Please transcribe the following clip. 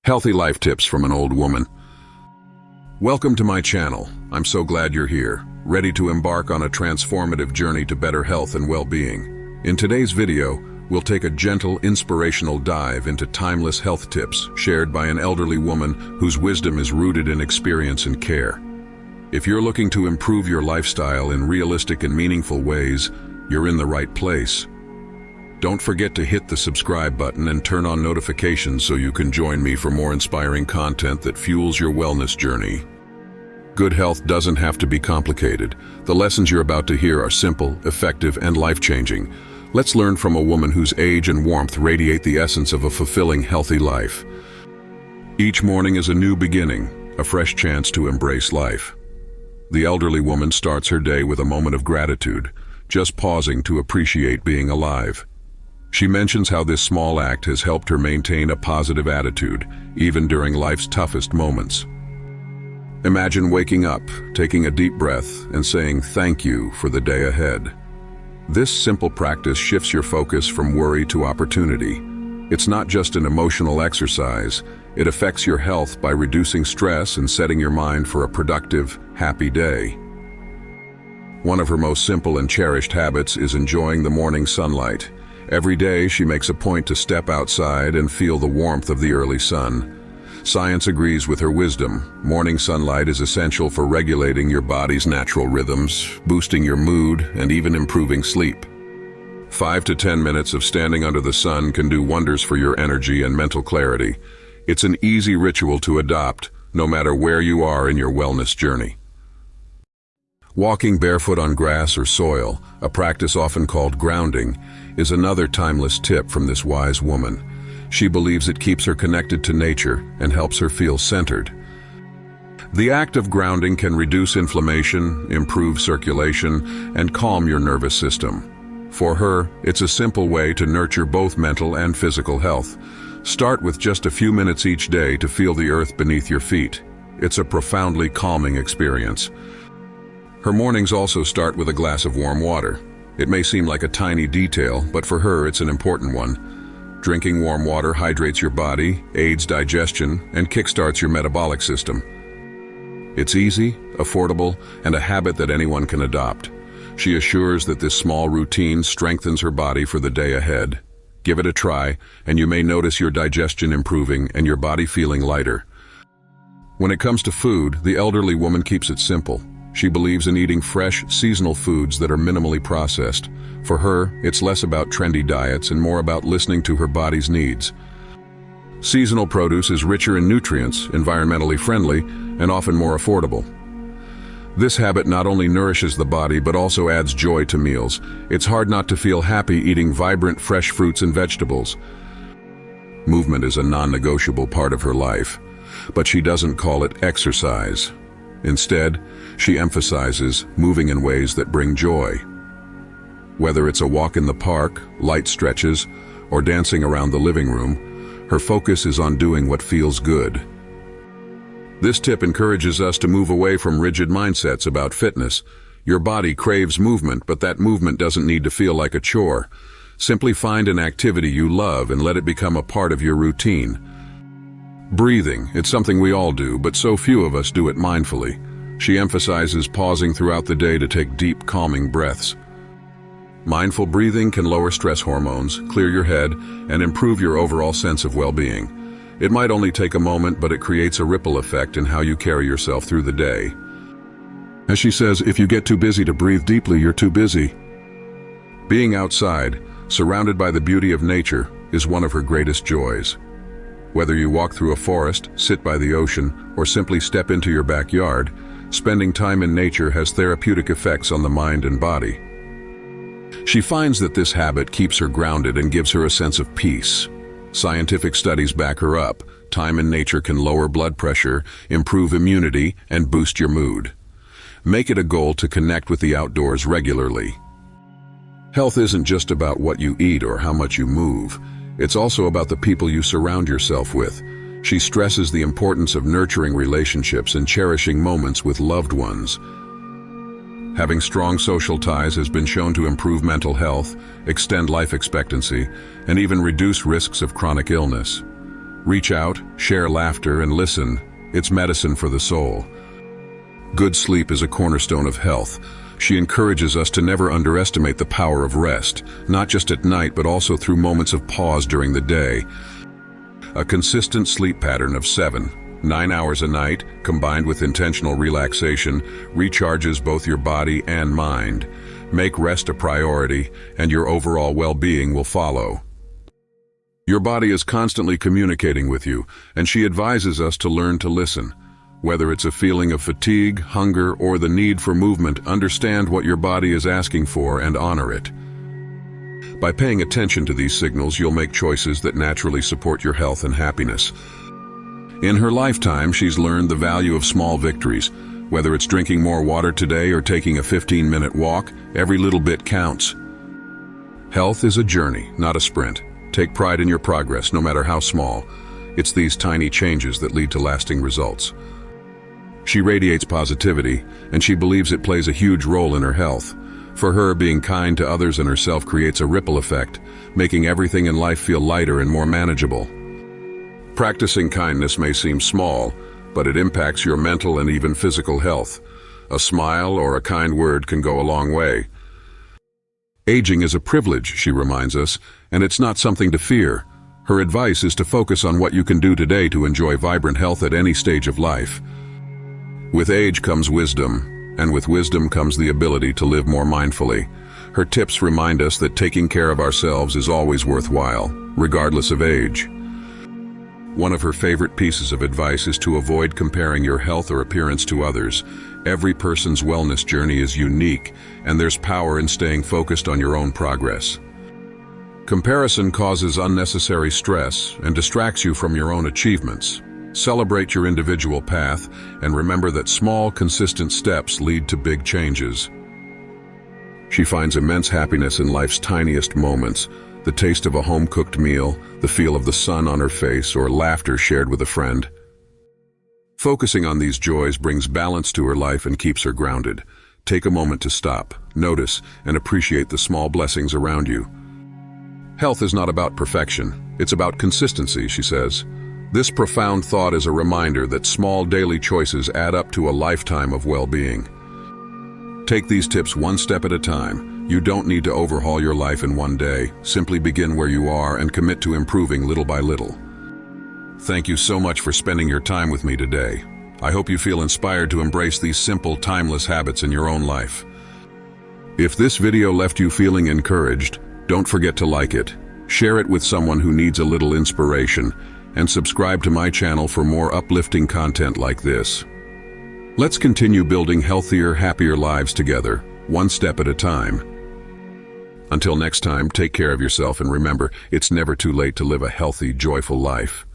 Healthy life tips from an old woman. Welcome to my channel. I'm so glad you're here, ready to embark on a transformative journey to better health and well-being. In today's video, we'll take a gentle, inspirational dive into timeless health tips shared by an elderly woman whose wisdom is rooted in experience and care. If you're looking to improve your lifestyle in realistic and meaningful ways, you're in the right place. Don't forget to hit the subscribe button and turn on notifications so you can join me for more inspiring content that fuels your wellness journey. Good health doesn't have to be complicated. The lessons you're about to hear are simple, effective, and life-changing. Let's learn from a woman whose age and warmth radiate the essence of a fulfilling, healthy life. Each morning is a new beginning, a fresh chance to embrace life. The elderly woman starts her day with a moment of gratitude, just pausing to appreciate being alive. She mentions how this small act has helped her maintain a positive attitude, even during life's toughest moments. Imagine waking up, taking a deep breath, and saying thank you for the day ahead. This simple practice shifts your focus from worry to opportunity. It's not just an emotional exercise, it affects your health by reducing stress and setting your mind for a productive, happy day. One of her most simple and cherished habits is enjoying the morning sunlight. Every day, she makes a point to step outside and feel the warmth of the early sun. Science agrees with her wisdom. Morning sunlight is essential for regulating your body's natural rhythms, boosting your mood, and even improving sleep. 5 to 10 minutes of standing under the sun can do wonders for your energy and mental clarity. It's an easy ritual to adopt, no matter where you are in your wellness journey. Walking barefoot on grass or soil, a practice often called grounding, is another timeless tip from this wise woman. She believes it keeps her connected to nature and helps her feel centered. The act of grounding can reduce inflammation, improve circulation, and calm your nervous system. For her, it's a simple way to nurture both mental and physical health. Start with just a few minutes each day to feel the earth beneath your feet. It's a profoundly calming experience. Her mornings also start with a glass of warm water. It may seem like a tiny detail, but for her it's an important one. Drinking warm water hydrates your body, aids digestion, and kickstarts your metabolic system. It's easy, affordable, and a habit that anyone can adopt. She assures that this small routine strengthens her body for the day ahead. Give it a try, and you may notice your digestion improving and your body feeling lighter. When it comes to food, the elderly woman keeps it simple. She believes in eating fresh, seasonal foods that are minimally processed. For her, it's less about trendy diets and more about listening to her body's needs. Seasonal produce is richer in nutrients, environmentally friendly, and often more affordable. This habit not only nourishes the body but also adds joy to meals. It's hard not to feel happy eating vibrant, fresh fruits and vegetables. Movement is a non-negotiable part of her life, but she doesn't call it exercise. Instead, she emphasizes moving in ways that bring joy. Whether it's a walk in the park, light stretches, or dancing around the living room, her focus is on doing what feels good. This tip encourages us to move away from rigid mindsets about fitness. Your body craves movement, but that movement doesn't need to feel like a chore. Simply find an activity you love and let it become a part of your routine. Breathing, it's something we all do, but so few of us do it mindfully. She emphasizes pausing throughout the day to take deep, calming breaths. Mindful breathing can lower stress hormones, clear your head, and improve your overall sense of well-being. It might only take a moment, but it creates a ripple effect in how you carry yourself through the day. As she says, if you get too busy to breathe deeply, you're too busy. Being outside, surrounded by the beauty of nature, is one of her greatest joys. Whether you walk through a forest, sit by the ocean, or simply step into your backyard, spending time in nature has therapeutic effects on the mind and body. She finds that this habit keeps her grounded and gives her a sense of peace. Scientific studies back her up. Time in nature can lower blood pressure, improve immunity, and boost your mood. Make it a goal to connect with the outdoors regularly. Health isn't just about what you eat or how much you move. It's also about the people you surround yourself with. She stresses the importance of nurturing relationships and cherishing moments with loved ones. Having strong social ties has been shown to improve mental health, extend life expectancy, and even reduce risks of chronic illness. Reach out, share laughter, and listen. It's medicine for the soul. Good sleep is a cornerstone of health. She encourages us to never underestimate the power of rest, not just at night but also through moments of pause during the day. A consistent sleep pattern of 7-9 hours a night, combined with intentional relaxation, recharges both your body and mind. Make rest a priority, and your overall well-being will follow. Your body is constantly communicating with you, and she advises us to learn to listen. Whether it's a feeling of fatigue, hunger, or the need for movement, understand what your body is asking for and honor it. By paying attention to these signals, you'll make choices that naturally support your health and happiness. In her lifetime, she's learned the value of small victories. Whether it's drinking more water today or taking a 15-minute walk, every little bit counts. Health is a journey, not a sprint. Take pride in your progress, no matter how small. It's these tiny changes that lead to lasting results. She radiates positivity, and she believes it plays a huge role in her health. For her, being kind to others and herself creates a ripple effect, making everything in life feel lighter and more manageable. Practicing kindness may seem small, but it impacts your mental and even physical health. A smile or a kind word can go a long way. Aging is a privilege, she reminds us, and it's not something to fear. Her advice is to focus on what you can do today to enjoy vibrant health at any stage of life. With age comes wisdom, and with wisdom comes the ability to live more mindfully. Her tips remind us that taking care of ourselves is always worthwhile, regardless of age. One of her favorite pieces of advice is to avoid comparing your health or appearance to others. Every person's wellness journey is unique, and there's power in staying focused on your own progress. Comparison causes unnecessary stress and distracts you from your own achievements. Celebrate your individual path, and remember that small, consistent steps lead to big changes. She finds immense happiness in life's tiniest moments, the taste of a home-cooked meal, the feel of the sun on her face, or laughter shared with a friend. Focusing on these joys brings balance to her life and keeps her grounded. Take a moment to stop, notice, and appreciate the small blessings around you. Health is not about perfection, it's about consistency, she says. This profound thought is a reminder that small daily choices add up to a lifetime of well-being. Take these tips one step at a time. You don't need to overhaul your life in one day. Simply begin where you are and commit to improving little by little. Thank you so much for spending your time with me today. I hope you feel inspired to embrace these simple, timeless habits in your own life. If this video left you feeling encouraged, don't forget to like it, share it with someone who needs a little inspiration, and subscribe to my channel for more uplifting content like this. Let's continue building healthier, happier lives together, one step at a time. Until next time, take care of yourself and remember, it's never too late to live a healthy, joyful life.